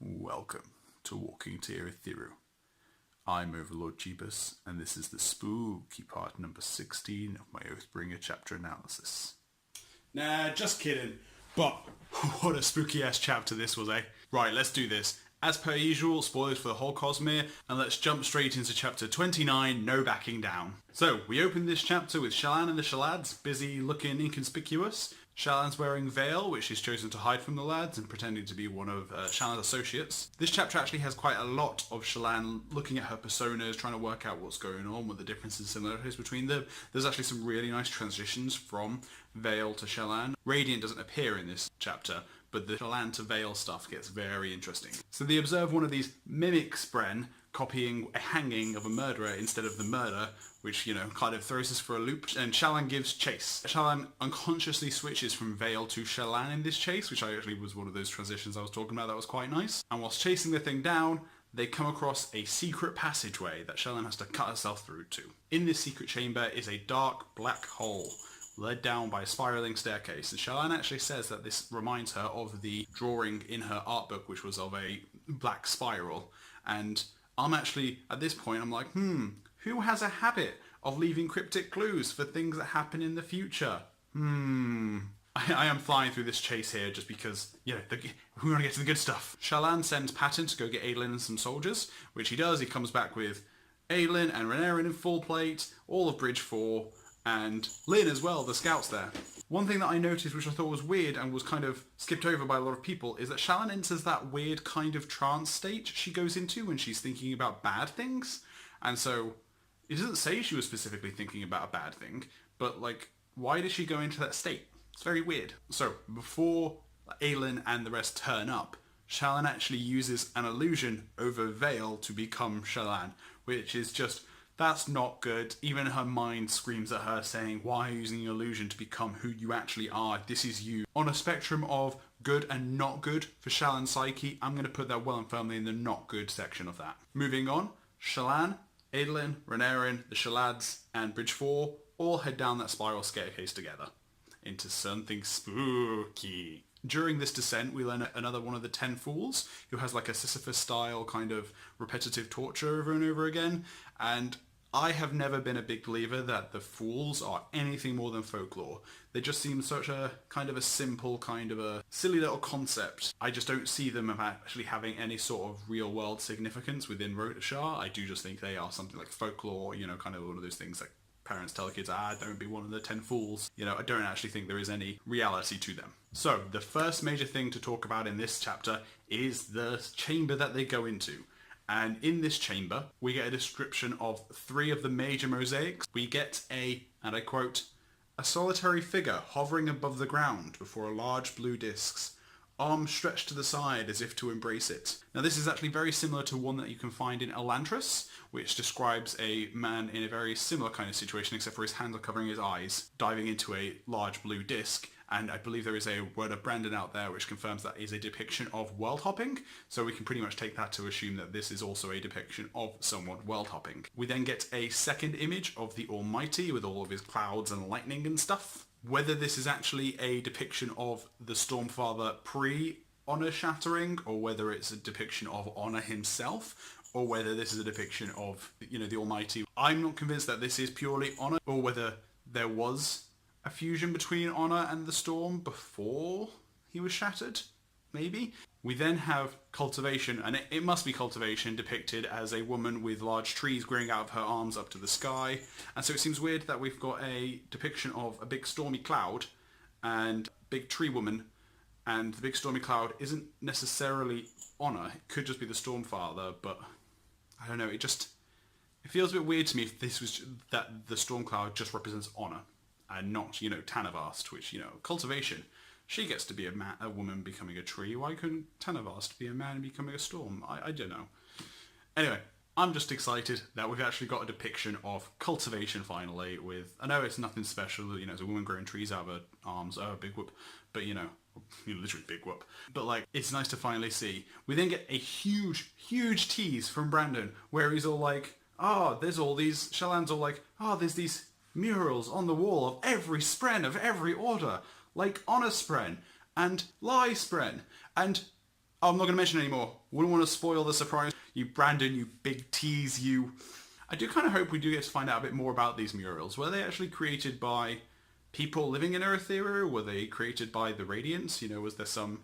Welcome to Walking to Urithiru. I'm Overlord Jeebus, and this is the spooky part number 16 of my Oathbringer chapter analysis. Nah, just kidding. But what a spooky-ass chapter this was, eh? Right, let's do this. As per usual, spoilers for the whole Cosmere, and let's jump straight into chapter 29, No Backing Down. So, we open this chapter with Shallan and the Shalads, busy looking inconspicuous. Shallan's wearing veil, which she's chosen to hide from the lads and pretending to be one of Shallan's associates. This chapter actually has quite a lot of Shallan looking at her personas, trying to work out what's going on, what the differences and similarities between them. There's actually some really nice transitions from Veil to Shallan. Radiant doesn't appear in this chapter, but the Shallan to Veil stuff gets very interesting. So they observe one of these mimic Spren copying a hanging of a murderer instead of the murder, which, you know, kind of throws us for a loop, and Shallan gives chase. Shallan unconsciously switches from Veil to Shallan in this chase, which actually was one of those transitions I was talking about that was quite nice. And whilst chasing the thing down, they come across a secret passageway that Shallan has to cut herself through to. In this secret chamber is a dark black hole, led down by a spiraling staircase, and Shallan actually says that this reminds her of the drawing in her art book, which was of a black spiral. And I'm actually, at this point, I'm like, who has a habit of leaving cryptic clues for things that happen in the future? I am flying through this chase here just because, you know, we want to get to the good stuff. Shallan sends Patton to go get Aelin and some soldiers, which he does. He comes back with Aelin and Renarin in full plate, all of Bridge 4, and Lyn as well, the scouts there. One thing that I noticed, which I thought was weird and was kind of skipped over by a lot of people, is that Shallan enters that weird kind of trance state she goes into when she's thinking about bad things. And so, it doesn't say she was specifically thinking about a bad thing, but, like, why did she go into that state? It's very weird. So, before Aelin and the rest turn up, Shallan actually uses an illusion over Veil to become Shallan, which is just, that's not good. Even her mind screams at her saying, why are you using an illusion to become who you actually are? This is you. On a spectrum of good and not good for Shallan's psyche, I'm going to put that well and firmly in the not good section of that. Moving on, Shallan, Aelin, Renarin, the Shalads, and Bridge 4 all head down that spiral staircase together into something spooky. During this descent, we learn another one of the 10 Fools, who has like a Sisyphus-style kind of repetitive torture over and over again, and I have never been a big believer that the Fools are anything more than folklore. They just seem such a kind of a simple, kind of a silly little concept. I just don't see them actually having any sort of real-world significance within Rotashar. I do just think they are something like folklore, you know, kind of one of those things like parents tell kids, don't be one of the 10 fools. You know, I don't actually think there is any reality to them. So, the first major thing to talk about in this chapter is the chamber that they go into. And in this chamber, we get a description of 3 of the major mosaics. We get and I quote, a solitary figure hovering above the ground before a large blue disc, arms stretched to the side as if to embrace it. Now this is actually very similar to one that you can find in Elantris, which describes a man in a very similar kind of situation, except for his hands are covering his eyes, diving into a large blue disc. And I believe there is a word of Brandon out there which confirms that is a depiction of world hopping, so we can pretty much take that to assume that this is also a depiction of someone world hopping. We then get a second image of the Almighty with all of his clouds and lightning and stuff. Whether this is actually a depiction of the Stormfather pre-Honor shattering, or whether it's a depiction of Honor himself, or whether this is a depiction of, you know, the Almighty. I'm not convinced that this is purely Honor, or whether there was a fusion between Honor and the Storm before he was shattered, maybe. We then have Cultivation, and it must be Cultivation, depicted as a woman with large trees growing out of her arms up to the sky. And so it seems weird that we've got a depiction of a big stormy cloud and big tree woman, and the big stormy cloud isn't necessarily Honor. It could just be the Stormfather, but I don't know, it feels a bit weird to me if this was that the storm cloud just represents Honor and not, you know, Tanavast, which, you know, Cultivation, she gets to be a woman becoming a tree. Why couldn't Tanavast be a man becoming a storm? I don't know. Anyway, I'm just excited that we've actually got a depiction of Cultivation finally with, I know it's nothing special, you know, it's a woman growing trees out of her arms, big whoop, but you know, literally big whoop. But like, it's nice to finally see. We then get a huge tease from Brandon where he's all like, there's all these, Shallan's all like, there's these murals on the wall of every Spren of every order, like Honor Spren and Lie Spren and Oh, I'm not going to mention anymore. Wouldn't want to spoil the surprise. You Brandon, you big tease, you. I do kind of hope we do get to find out a bit more about these murals. Were they actually created by people living in Urithiru? Were they created by the Radiants? You know, was there some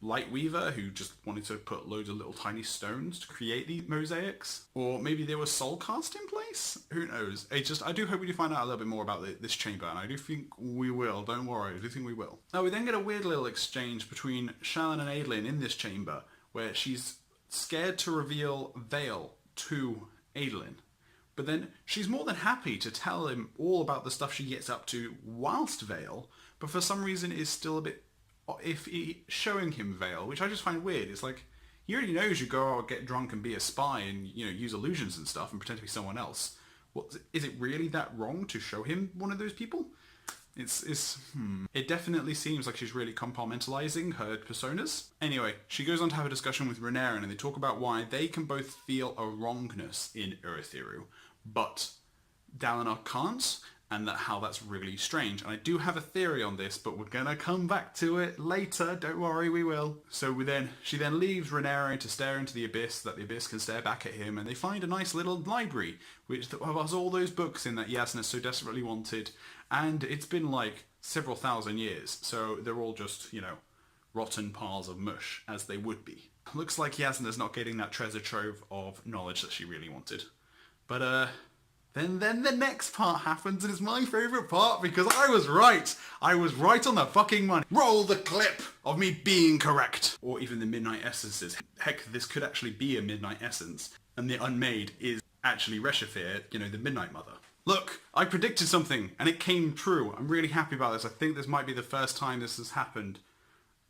light weaver who just wanted to put loads of little tiny stones to create these mosaics? Or maybe there was soul cast in place? Who knows? I do hope we do find out a little bit more about this chamber, and I do think we will. Don't worry, I do think we will. Now we then get a weird little exchange between Shallan and Adolin in this chamber, where she's scared to reveal Vale to Adolin. But then she's more than happy to tell him all about the stuff she gets up to whilst Vale, but for some reason is still a bit showing him Vale, which I just find weird. It's like, he already knows you go out, get drunk and be a spy and, you know, use illusions and stuff and pretend to be someone else. What, is it really that wrong to show him one of those people? It definitely seems like she's really compartmentalizing her personas. Anyway, she goes on to have a discussion with Renarin, and they talk about why they can both feel a wrongness in Urithiru, but Dalinar can't, and how that's really strange. And I do have a theory on this, but we're gonna come back to it later. Don't worry, we will. So she then leaves Renarin to stare into the abyss, that the abyss can stare back at him, and they find a nice little library, which has all those books in that Yasna so desperately wanted. And it's been like several thousand years, so they're all just, you know, rotten piles of mush, as they would be. Looks like Yasna's not getting that treasure trove of knowledge that she really wanted. But, Then the next part happens, and it's my favourite part because I was right. I was right on the fucking money. Roll the clip of me being correct. Or even the Midnight Essences. Heck, this could actually be a Midnight Essence. And the Unmade is actually Reshafir, you know, the Midnight Mother. Look, I predicted something, and it came true. I'm really happy about this. I think this might be the first time this has happened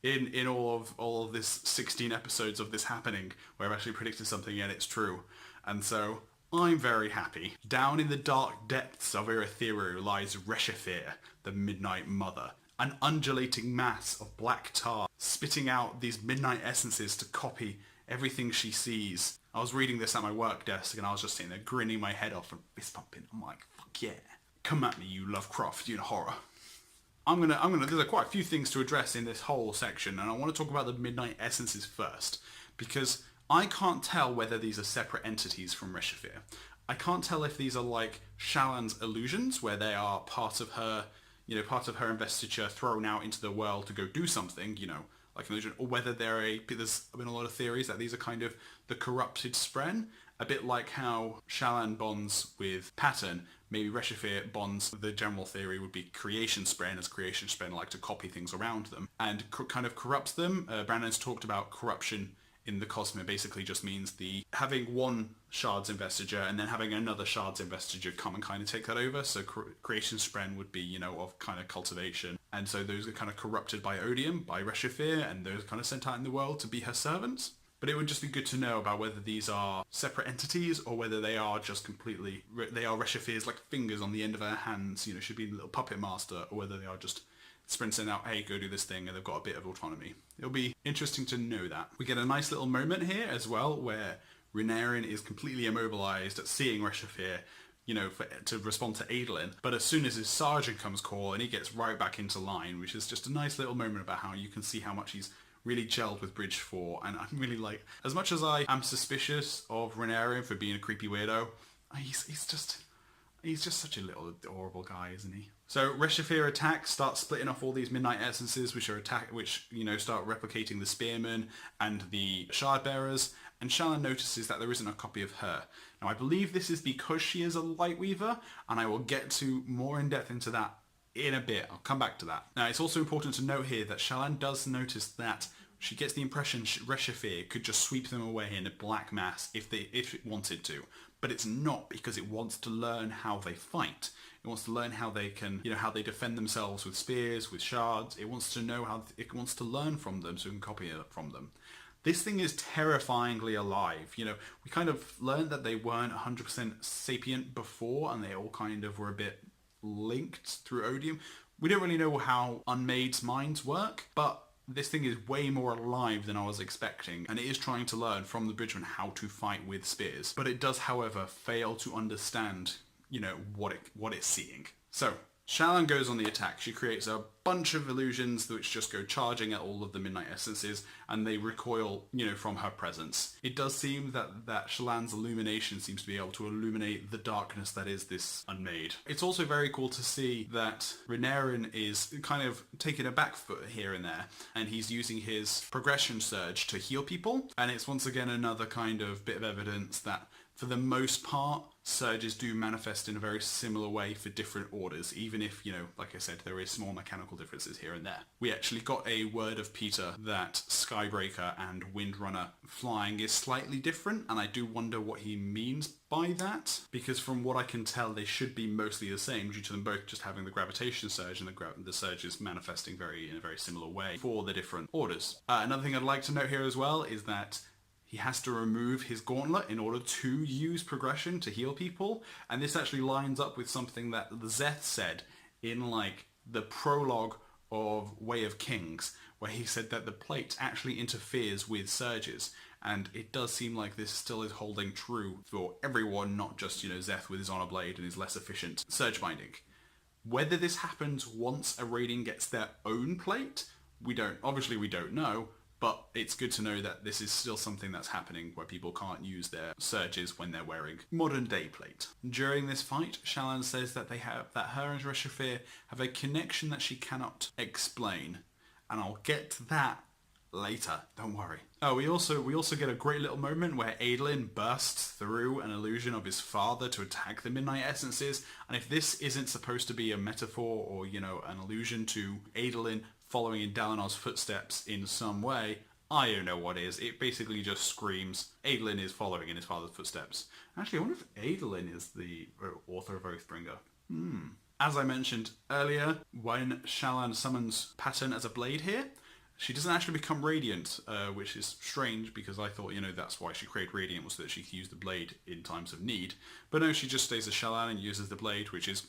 in all of this 16 episodes of this happening, where I've actually predicted something and it's true. And so I'm very happy. Down in the dark depths of Urithiru lies Reshafir, the Midnight Mother, an undulating mass of black tar, spitting out these midnight essences to copy everything she sees. I was reading this at my work desk, and I was just sitting there grinning my head off and fist pumping. I'm like, fuck yeah. Come at me, you Lovecraftian horror. There's quite a few things to address in this whole section, and I want to talk about the midnight essences first, because I can't tell whether these are separate entities from Reshafir. I can't tell if these are like Shallan's illusions, where they are part of her investiture thrown out into the world to go do something, you know, like an illusion, or whether there's been a lot of theories that these are kind of the corrupted Spren, a bit like how Shallan bonds with Pattern. Maybe Reshafir bonds, the general theory would be creation Spren, as creation Spren like to copy things around them, and kind of corrupts them. Brandon's talked about corruption in the Cosmere basically just means having one Shard's investiture and then having another Shard's investiture come and kind of take that over. So creation Spren would be, you know, of kind of cultivation. And so those are kind of corrupted by Odium, by Reshafir, and those are kind of sent out in the world to be her servants. But it would just be good to know about whether these are separate entities or whether they are just completely, they are Reshafir's like fingers on the end of her hands, you know, should be a little puppet master, or whether they are just sprinting out, hey, go do this thing, and they've got a bit of autonomy. It'll be interesting to know that. We get a nice little moment here as well, where Renarin is completely immobilized at seeing Reshafir, you know, to respond to Adolin. But as soon as his sergeant comes call, and he gets right back into line, which is just a nice little moment about how you can see how much he's really gelled with Bridge 4. And I'm really like, as much as I am suspicious of Renarin for being a creepy weirdo, he's just such a little adorable guy, isn't he? So Reshafir attacks, starts splitting off all these midnight essences, which you know, start replicating the spearmen and the shard bearers. And Shallan notices that there isn't a copy of her. Now I believe this is because she is a light weaver, and I will get to more in depth into that in a bit. I'll come back to that. Now it's also important to note here that Shallan does notice that she gets the impression Reshafir could just sweep them away in a black mass if it wanted to. But it's not, because it wants to learn how they fight. It wants to learn how they can, you know, how they defend themselves with spears, with shards. It wants to know it wants to learn from them so it can copy it from them. This thing is terrifyingly alive. You know, we kind of learned that they weren't 100% sapient before, and they all kind of were a bit linked through Odium. We don't really know how Unmade's minds work, but this thing is way more alive than I was expecting, and it is trying to learn from the Bridgemen how to fight with spears. But it does, however, fail to understand, you know, what it's seeing. So Shallan goes on the attack. She creates a bunch of illusions which just go charging at all of the Midnight Essences, and they recoil, from her presence. It does seem that Shallan's illumination seems to be able to illuminate the darkness that is this Unmade. It's also very cool to see that Renarin is kind of taking a back foot here and there, and he's using his progression surge to heal people, and it's once again another kind of bit of evidence that for the most part, surges do manifest in a very similar way for different orders, even if, like I said, there is small mechanical differences here and there. We actually got a word of Peter that Skybreaker and Windrunner flying is slightly different, and I do wonder what he means by that, because from what I can tell, they should be mostly the same, due to them both just having the gravitation surge, and the surge is manifesting in a very similar way for the different orders. Another thing I'd like to note here as well is that he has to remove his gauntlet in order to use progression to heal people. And this actually lines up with something that Szeth said in the prologue of Way of Kings, where he said that the plate actually interferes with surges. And it does seem like this still is holding true for everyone, not just, Szeth with his Honor Blade and his less efficient surge binding. Whether this happens once a raiding gets their own plate, we don't know. But it's good to know that this is still something that's happening where people can't use their surges when they're wearing modern day plate. During this fight, Shallan says that her and Reshafir have a connection that she cannot explain. And I'll get to that later, don't worry. Oh, we also get a great little moment where Adolin bursts through an illusion of his father to attack the Midnight Essences. And if this isn't supposed to be a metaphor or, an allusion to Adolin following in Dalinar's footsteps in some way, I don't know what is. It basically just screams Adolin is following in his father's footsteps. Actually, I wonder if Adolin is the author of Oathbringer. As I mentioned earlier, when Shallan summons Pattern as a blade here, she doesn't actually become radiant, which is strange because I thought, that's why she created Radiant, was so that she could use the blade in times of need. But no, she just stays as Shallan and uses the blade, which is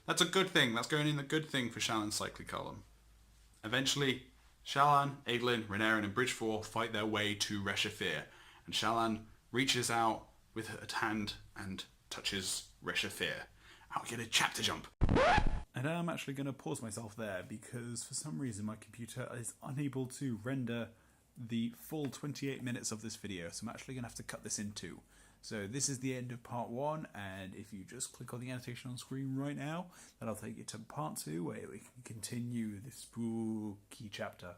that's a good thing. That's going in the good thing for Shallan's cyclic column. Eventually, Shallan, Adolin, Renarin and Bridgefor fight their way to Reshafir, and Shallan reaches out with her hand and touches Reshafir. And we get a chapter jump. And I'm actually going to pause myself there because for some reason my computer is unable to render the full 28 minutes of this video, so I'm actually going to have to cut this in two. So this is the end of part 1, and if you just click on the annotation on screen right now, that'll take you to part 2 where we can continue this spooky chapter.